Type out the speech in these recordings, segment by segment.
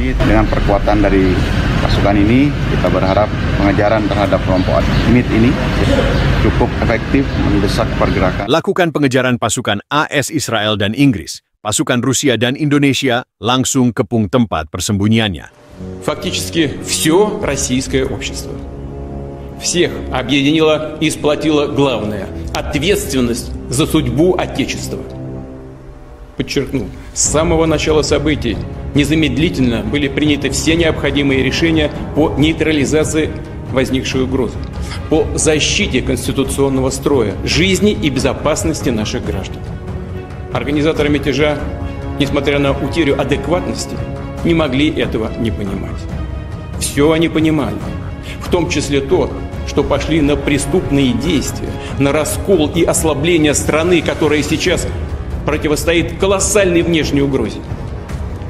Ini dengan perkuatan dari pasukan ini, kita berharap pengejaran terhadap kelompok MIT ini cukup efektif mendesak pergerakan. Lakukan pengejaran pasukan AS Israel dan Inggris. Pasukan Rusia dan Indonesia langsung kepung tempat persembunyiannya. Фактически все российское общество. Всех объединило и сплотило главное – ответственность за судьбу Отечества. Подчеркну, с самого начала событий незамедлительно были приняты все необходимые решения по нейтрализации возникшей угрозы, по защите конституционного строя, жизни и безопасности наших граждан. Организаторы мятежа, несмотря на утерю адекватности, не могли этого не понимать. Все они понимали, в том числе то, что пошли на преступные действия, на раскол и ослабление страны, которая сейчас противостоит колоссальной внешней угрозе,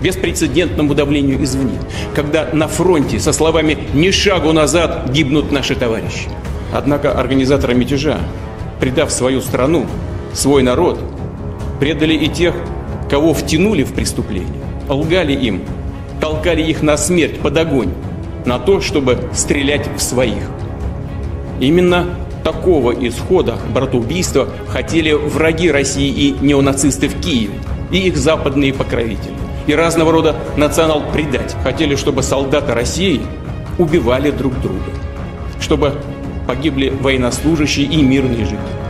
беспрецедентному давлению извне, когда на фронте со словами «ни шагу назад» гибнут наши товарищи. Однако организаторы мятежа, предав свою страну, свой народ, предали и тех, кого втянули в преступление, лгали им, толкали их на смерть, под огонь, на то, чтобы стрелять в своих. Именно такого исхода братоубийства хотели враги России и неонацисты в Киеве, и их западные покровители, и разного рода национал-предатели. Хотели, чтобы солдаты России убивали друг друга, чтобы погибли военнослужащие и мирные жители.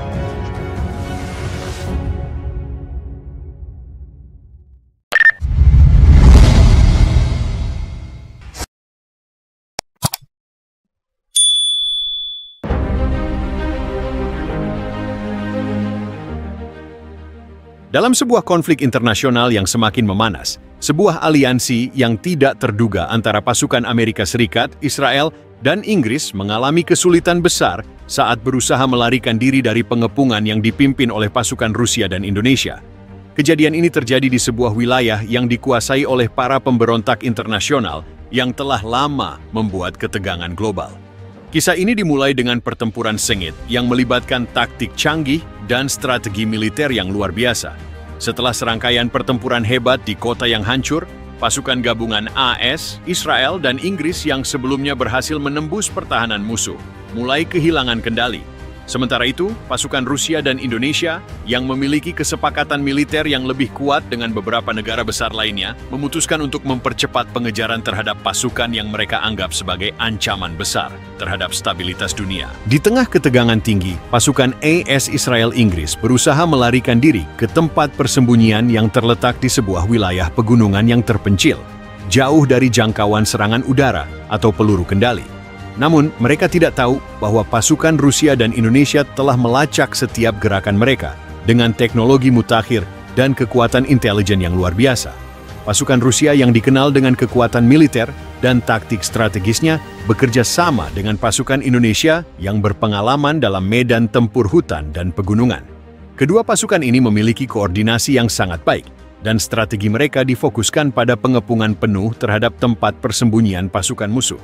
Dalam sebuah konflik internasional yang semakin memanas, sebuah aliansi yang tidak terduga antara pasukan Amerika Serikat, Israel, dan Inggris mengalami kesulitan besar saat berusaha melarikan diri dari pengepungan yang dipimpin oleh pasukan Rusia dan Indonesia. Kejadian ini terjadi di sebuah wilayah yang dikuasai oleh para pemberontak internasional yang telah lama membuat ketegangan global. Kisah ini dimulai dengan pertempuran sengit yang melibatkan taktik canggih dan strategi militer yang luar biasa. Setelah serangkaian pertempuran hebat di kota yang hancur, pasukan gabungan AS, Israel, dan Inggris yang sebelumnya berhasil menembus pertahanan musuh mulai kehilangan kendali. Sementara itu, pasukan Rusia dan Indonesia yang memiliki kesepakatan militer yang lebih kuat dengan beberapa negara besar lainnya memutuskan untuk mempercepat pengejaran terhadap pasukan yang mereka anggap sebagai ancaman besar terhadap stabilitas dunia. Di tengah ketegangan tinggi, pasukan AS Israel Inggris berusaha melarikan diri ke tempat persembunyian yang terletak di sebuah wilayah pegunungan yang terpencil, jauh dari jangkauan serangan udara atau peluru kendali. Namun, mereka tidak tahu bahwa pasukan Rusia dan Indonesia telah melacak setiap gerakan mereka dengan teknologi mutakhir dan kekuatan intelijen yang luar biasa. Pasukan Rusia yang dikenal dengan kekuatan militer dan taktik strategisnya bekerja sama dengan pasukan Indonesia yang berpengalaman dalam medan tempur hutan dan pegunungan. Kedua pasukan ini memiliki koordinasi yang sangat baik, dan strategi mereka difokuskan pada pengepungan penuh terhadap tempat persembunyian pasukan musuh.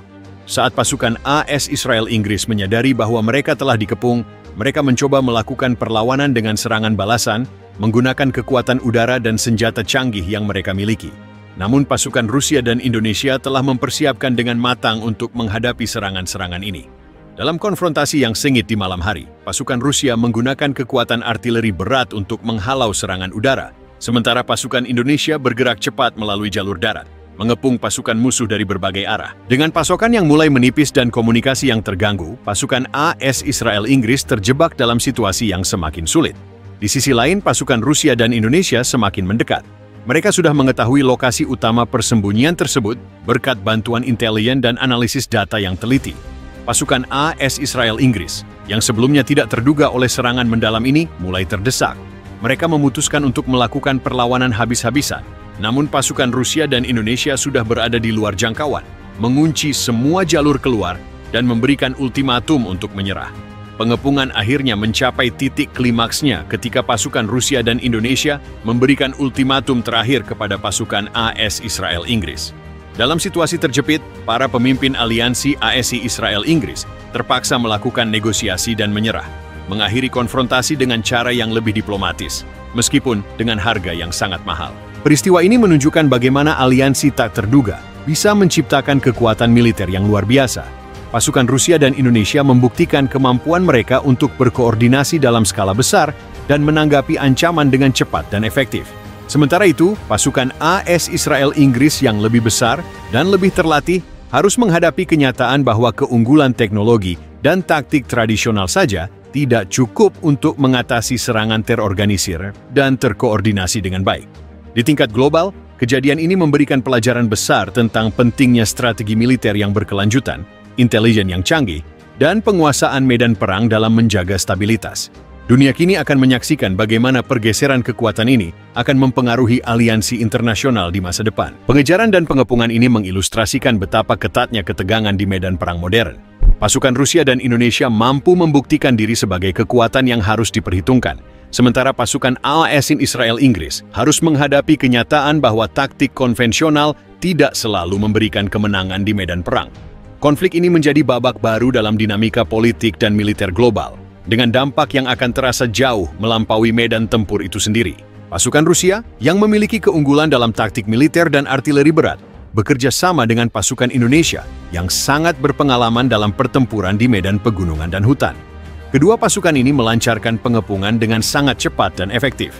Saat pasukan AS Israel Inggris menyadari bahwa mereka telah dikepung, mereka mencoba melakukan perlawanan dengan serangan balasan, menggunakan kekuatan udara dan senjata canggih yang mereka miliki. Namun pasukan Rusia dan Indonesia telah mempersiapkan dengan matang untuk menghadapi serangan-serangan ini. Dalam konfrontasi yang sengit di malam hari, pasukan Rusia menggunakan kekuatan artileri berat untuk menghalau serangan udara, sementara pasukan Indonesia bergerak cepat melalui jalur darat, mengepung pasukan musuh dari berbagai arah. Dengan pasokan yang mulai menipis dan komunikasi yang terganggu, pasukan AS Israel Inggris terjebak dalam situasi yang semakin sulit. Di sisi lain, pasukan Rusia dan Indonesia semakin mendekat. Mereka sudah mengetahui lokasi utama persembunyian tersebut berkat bantuan intelijen dan analisis data yang teliti. Pasukan AS Israel Inggris, yang sebelumnya tidak terduga oleh serangan mendalam ini, mulai terdesak. Mereka memutuskan untuk melakukan perlawanan habis-habisan. Namun pasukan Rusia dan Indonesia sudah berada di luar jangkauan, mengunci semua jalur keluar, dan memberikan ultimatum untuk menyerah. Pengepungan akhirnya mencapai titik klimaksnya ketika pasukan Rusia dan Indonesia memberikan ultimatum terakhir kepada pasukan AS Israel Inggris. Dalam situasi terjepit, para pemimpin aliansi ASI Israel Inggris terpaksa melakukan negosiasi dan menyerah, mengakhiri konfrontasi dengan cara yang lebih diplomatis, meskipun dengan harga yang sangat mahal. Peristiwa ini menunjukkan bagaimana aliansi tak terduga bisa menciptakan kekuatan militer yang luar biasa. Pasukan Rusia dan Indonesia membuktikan kemampuan mereka untuk berkoordinasi dalam skala besar dan menanggapi ancaman dengan cepat dan efektif. Sementara itu, pasukan AS Israel Inggris yang lebih besar dan lebih terlatih harus menghadapi kenyataan bahwa keunggulan teknologi dan taktik tradisional saja tidak cukup untuk mengatasi serangan terorganisir dan terkoordinasi dengan baik. Di tingkat global, kejadian ini memberikan pelajaran besar tentang pentingnya strategi militer yang berkelanjutan, intelijen yang canggih, dan penguasaan medan perang dalam menjaga stabilitas. Dunia kini akan menyaksikan bagaimana pergeseran kekuatan ini akan mempengaruhi aliansi internasional di masa depan. Pengejaran dan pengepungan ini mengilustrasikan betapa ketatnya ketegangan di medan perang modern. Pasukan Rusia dan Indonesia mampu membuktikan diri sebagai kekuatan yang harus diperhitungkan, sementara pasukan AS Israel Inggris harus menghadapi kenyataan bahwa taktik konvensional tidak selalu memberikan kemenangan di medan perang. Konflik ini menjadi babak baru dalam dinamika politik dan militer global, dengan dampak yang akan terasa jauh melampaui medan tempur itu sendiri. Pasukan Rusia yang memiliki keunggulan dalam taktik militer dan artileri berat bekerja sama dengan pasukan Indonesia yang sangat berpengalaman dalam pertempuran di medan pegunungan dan hutan. Kedua pasukan ini melancarkan pengepungan dengan sangat cepat dan efektif.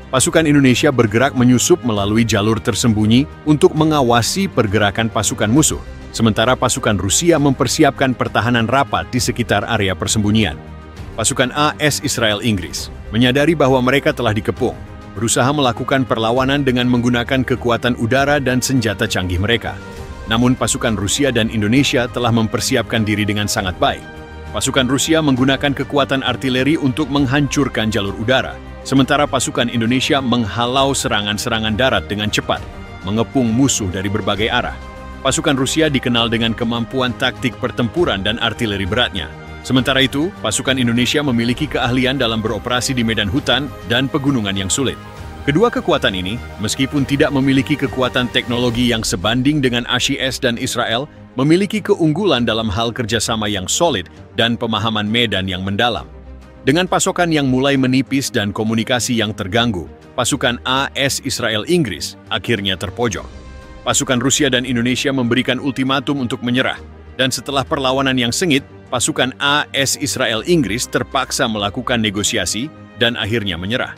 Pasukan Indonesia bergerak menyusup melalui jalur tersembunyi untuk mengawasi pergerakan pasukan musuh, sementara pasukan Rusia mempersiapkan pertahanan rapat di sekitar area persembunyian. Pasukan AS Israel Inggris menyadari bahwa mereka telah dikepung, berusaha melakukan perlawanan dengan menggunakan kekuatan udara dan senjata canggih mereka. Namun pasukan Rusia dan Indonesia telah mempersiapkan diri dengan sangat baik. Pasukan Rusia menggunakan kekuatan artileri untuk menghancurkan jalur udara, sementara pasukan Indonesia menghalau serangan-serangan darat dengan cepat, mengepung musuh dari berbagai arah. Pasukan Rusia dikenal dengan kemampuan taktik pertempuran dan artileri beratnya. Sementara itu, pasukan Indonesia memiliki keahlian dalam beroperasi di medan hutan dan pegunungan yang sulit. Kedua kekuatan ini, meskipun tidak memiliki kekuatan teknologi yang sebanding dengan AS dan Israel, memiliki keunggulan dalam hal kerjasama yang solid dan pemahaman medan yang mendalam. Dengan pasokan yang mulai menipis dan komunikasi yang terganggu, pasukan AS Israel Inggris akhirnya terpojok. Pasukan Rusia dan Indonesia memberikan ultimatum untuk menyerah, dan setelah perlawanan yang sengit, pasukan AS Israel Inggris terpaksa melakukan negosiasi dan akhirnya menyerah.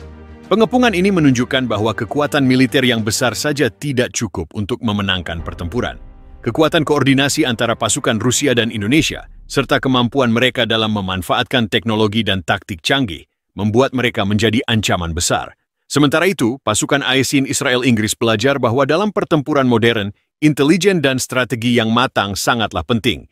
Pengepungan ini menunjukkan bahwa kekuatan militer yang besar saja tidak cukup untuk memenangkan pertempuran. Kekuatan koordinasi antara pasukan Rusia dan Indonesia, serta kemampuan mereka dalam memanfaatkan teknologi dan taktik canggih, membuat mereka menjadi ancaman besar. Sementara itu, pasukan AS Israel Inggris belajar bahwa dalam pertempuran modern, intelijen dan strategi yang matang sangatlah penting,